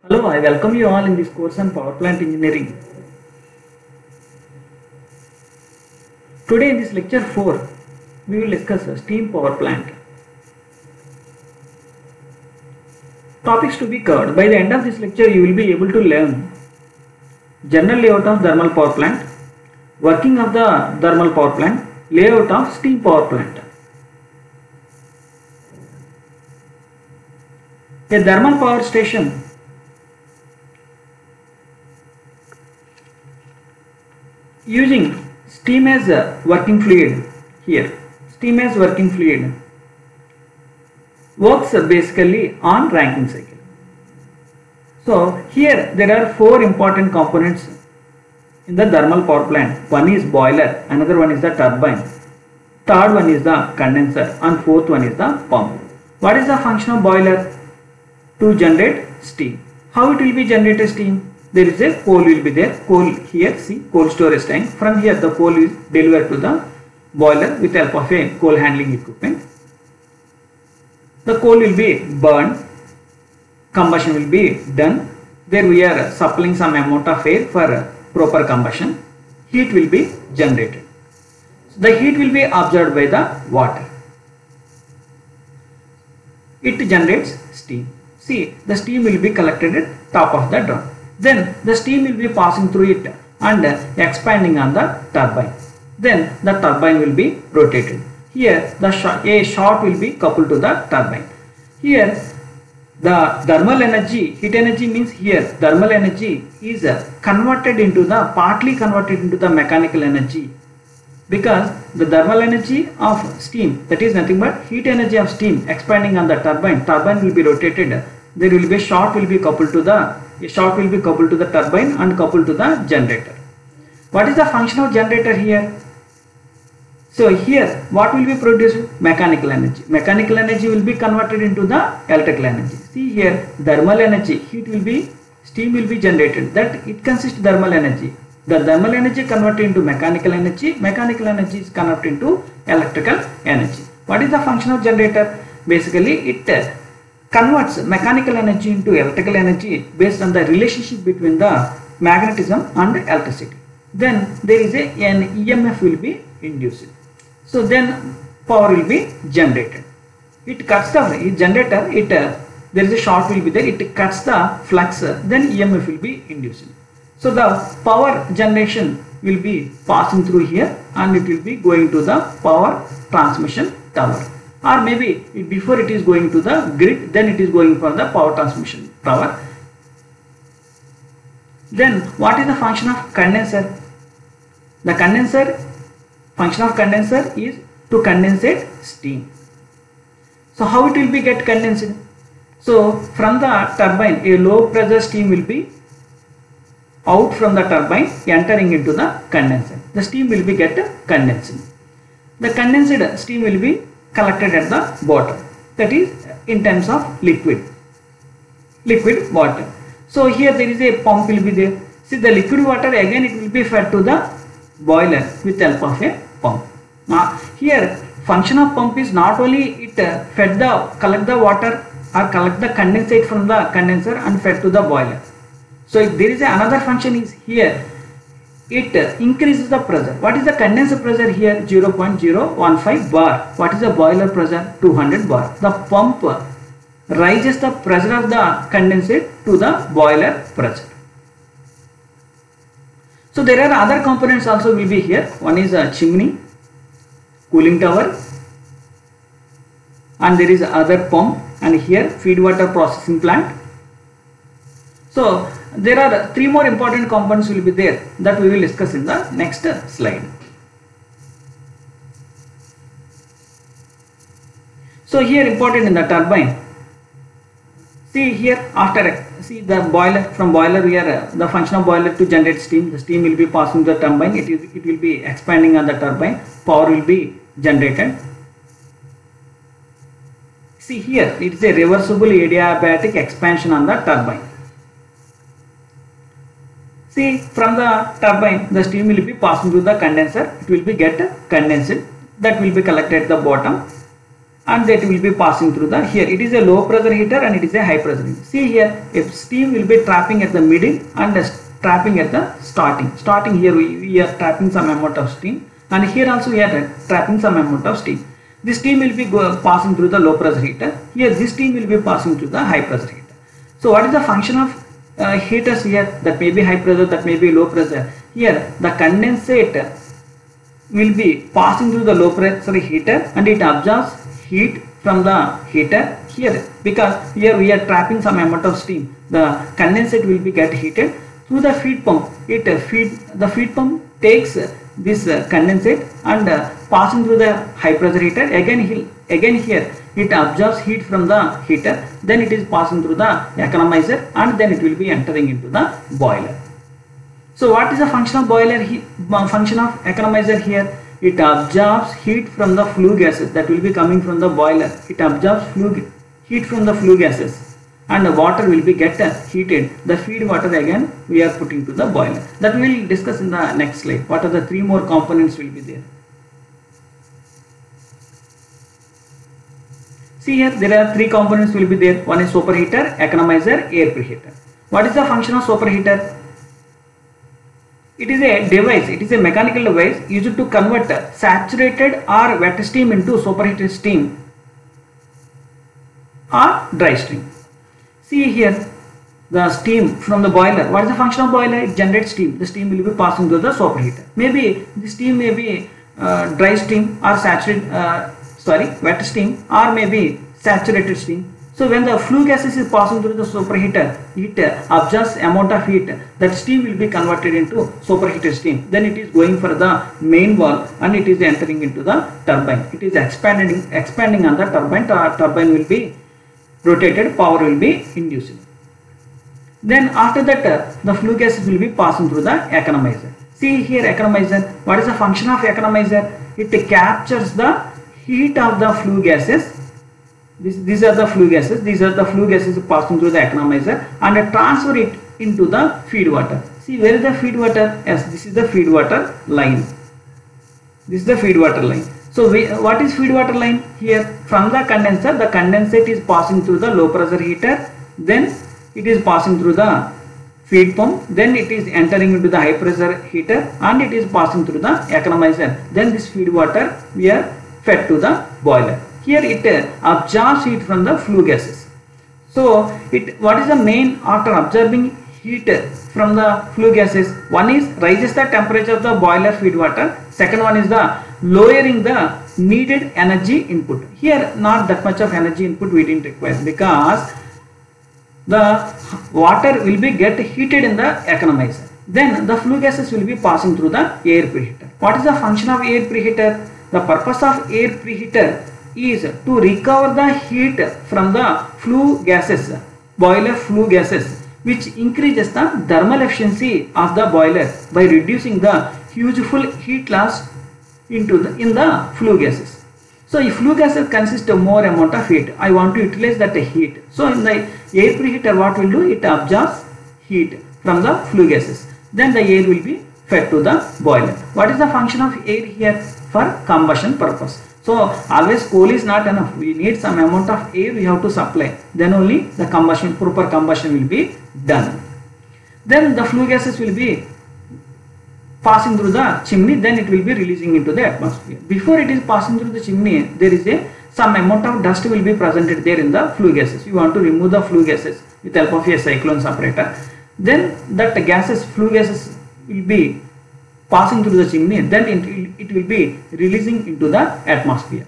Hello, I welcome you all in this course on power plant engineering. Today in this lecture 4, we will discuss a steam power plant. Topics to be covered. By the end of this lecture, you will be able to learn general layout of thermal power plant, working of the thermal power plant, layout of steam power plant. A thermal power station using steam as a working fluid. Here steam as working fluid works basically on Rankine cycle. So here there are four important components in the thermal power plant. One is boiler, another one is the turbine, third one is the condenser, and fourth one is the pump. What is the function of boiler? To generate steam. How it will be generated steam? There is a coal will be there. Coal here, see, coal storage tank. From here the coal is delivered to the boiler with help of a coal handling equipment. The coal will be burned, combustion will be done. There we are supplying some amount of air for proper combustion. Heat will be generated. The heat will be absorbed by the water. It generates steam. See, the steam will be collected at top of the drum. Then the steam will be passing through it and expanding on the turbine. Then the turbine will be rotated. Here a shaft will be coupled to the turbine. Here the thermal energy, heat energy means here thermal energy is partly converted into the mechanical energy, because the thermal energy of steam, that is nothing but heat energy of steam expanding on the turbine. Turbine will be rotated. There will be a shaft will be coupled to the turbine and coupled to the generator. What is the function of generator here? So here what will be produced? Mechanical energy. Mechanical energy will be converted into the electrical energy. See here, thermal energy, steam will be generated. That it consists of thermal energy. The thermal energy converted into mechanical energy. Mechanical energy is converted into electrical energy. What is the function of generator? Basically it converts mechanical energy into electrical energy based on the relationship between the magnetism and electricity. Then there is an EMF will be induced. So then power will be generated. It cuts the generator. There is a shaft will be there. It cuts the flux. Then EMF will be induced. So the power generation will be passing through here and it will be going to the power transmission tower. Or maybe before it is going to the grid, then it is going for the power transmission tower. Then what is the function of condenser? The function of condenser is to condensate steam. So how it will be get condensed? So from the turbine a low pressure steam will be out from the turbine entering into the condenser. The steam will be get condensed. The condensed steam will be collected at the bottom, that is in terms of liquid water. So here there is a pump will be there. See, the liquid water again it will be fed to the boiler with help of a pump. Now here function of pump is not only it collect the water or collect the condensate from the condenser and fed to the boiler. So there is another function is here. It increases the pressure. What is the condenser pressure here? 0.015 bar. What is the boiler pressure? 200 bar. The pump raises the pressure of the condensate to the boiler pressure. So there are other components also will be here. One is a chimney, cooling tower, and there is other pump, and here feed water processing plant. So there are three more important components will be there that we will discuss in the next slide. So here important in the turbine. See here see the boiler, from boiler here the function of boiler to generate steam. The steam will be passing the turbine. It will be expanding on the turbine. Power will be generated. See here it is a reversible adiabatic expansion on the turbine. See, from the turbine the steam will be passing through the condenser. It will be get condensed. That will be collected at the bottom and that will be passing through the, here it is a low pressure heater and it is a high pressure heater. See here, if steam will be trapping at the middle and trapping at the starting here we are trapping some amount of steam, and here also we are trapping some amount of steam. This steam will be passing through the low pressure heater. Here this steam will be passing through the high pressure heater. So what is the function of heaters here? That may be high pressure, that may be low pressure. Here the condensate will be passing through the low pressure heater and it absorbs heat from the heater here, because here we are trapping some amount of steam. The condensate will be get heated through the feed pump. The feed pump takes this condensate and passing through the high pressure heater. Again here it absorbs heat from the heater, then it is passing through the economizer and then it will be entering into the boiler. So what is the function of boiler? Function of economizer here, it absorbs heat from the flue gases that will be coming from the boiler. It absorbs heat from the flue gases and the water will be get heated. The feed water again we are putting to the boiler. That we will discuss in the next slide. What are the three more components will be there. See here, there are three components will be there. One is superheater, economizer, air preheater. What is the function of superheater? It is a device, it is a mechanical device used to convert saturated or wet steam into superheated steam or dry steam. See here, the steam from the boiler. What is the function of boiler? It generates steam. The steam will be passing through the superheater. Maybe the steam may be dry steam or wet steam, or maybe saturated steam. So when the flue gases is passing through the superheater, it absorbs amount of heat. That steam will be converted into superheated steam. Then it is going for the main valve and it is entering into the turbine. It is expanding on the turbine. The turbine will be rotated, power will be induced. Then after that the flue gases will be passing through the economizer. See here, economizer. What is the function of economizer? It captures the heat of the flue gases. These are the flue gases. These are the flue gases passing through the economizer and transfer it into the feed water. See, where is the feed water? Yes, this is the feed water line. This is the feed water line. So what is feed water line? Here from the condenser, the condensate is passing through the low pressure heater. Then it is passing through the feed pump. Then it is entering into the high pressure heater and it is passing through the economizer. Then this feed water we are fed to the boiler. Here it absorbs heat from the flue gases. So what is the main after absorbing heat from the flue gases? One is raises the temperature of the boiler feed water. Second one is the lowering the needed energy input. Here not that much of energy input we didn't require, because the water will be get heated in the economizer. Then the flue gases will be passing through the air preheater. What is the function of air preheater? The purpose of air preheater is to recover the heat from the flue gases, boiler flue gases, which increases the thermal efficiency of the boiler by reducing the useful heat loss in the flue gases. So if flue gases consist of more amount of heat, I want to utilize that heat. So in the air preheater, what will do? It absorbs heat from the flue gases. Then the air will be fed to the boiler. What is the function of air here? For combustion purpose. So always coal is not enough. We need some amount of air we have to supply. Then only the proper combustion will be done. Then the flue gases will be passing through the chimney. Then it will be releasing into the atmosphere. Before it is passing through the chimney, there is some amount of dust will be presented there in the flue gases. You want to remove the flue gases with help of a cyclone separator. Then that flue gases will be passing through the chimney, then it will be releasing into the atmosphere.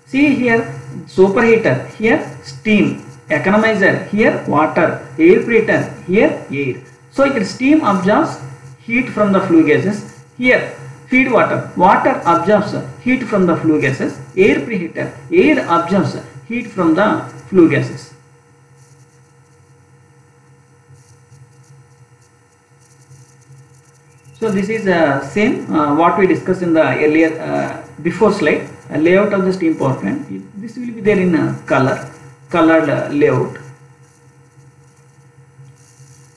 See here, superheater, here steam, economizer, here water, air preheater, here air. So it steam absorbs heat from the flue gases. Here feed water, water absorbs heat from the flue gases. Air preheater, air absorbs heat from the flue gases. So this is same what we discussed in the earlier before slide, layout of the steam power plant. This will be there in colored layout.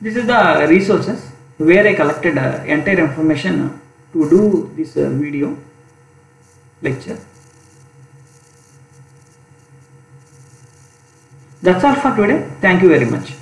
This is the resources where I collected entire information to do this video lecture. That's all for today. Thank you very much.